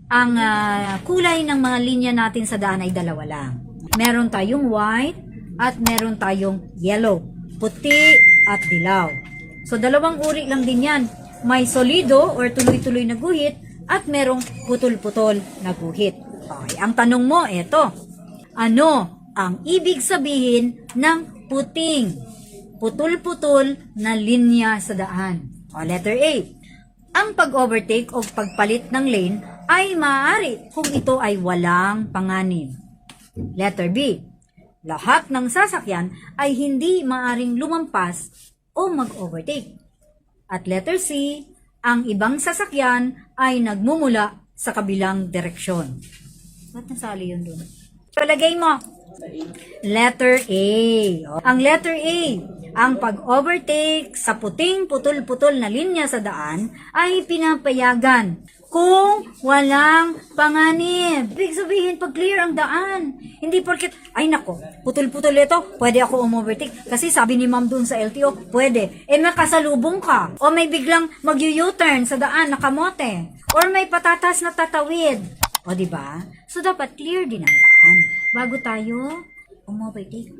ang kulay ng mga linya natin sa daan ay dalawa lang. Meron tayong white at meron tayong yellow, puti at dilaw. So, dalawang uri lang din yan. May solido or tuloy-tuloy na guhit at merong putol-putol na guhit. Okay, ang tanong mo, eto. Ano ang ibig sabihin ng puting putol-putol na linya sa daan? O, letter A. Ang pag-overtake o pagpalit ng lane ay maaari kung ito ay walang panganib. Letter B. Lahat ng sasakyan ay hindi maaring lumampas o mag-overtake. At letter C. Ang ibang sasakyan ay nagmumula sa kabilang direksyon. Ba't nasali yun dun? Palagay mo. Letter A. Ang letter A, ang pag-overtake sa puting putol-putol na linya sa daan ay pinapayagan kung walang panganib. Ibig sabihin, pag clear ang daan. Hindi porket, ay nako, putol-putol ito, pwede ako overtake. Kasi sabi ni ma'am doon sa LTO, pwede. Eh makasalubong ka. O may biglang mag-u-turn sa daan, nakamote. Or may patatas na tatawid. O diba? So dapat clear din ang daan bago tayo overtake.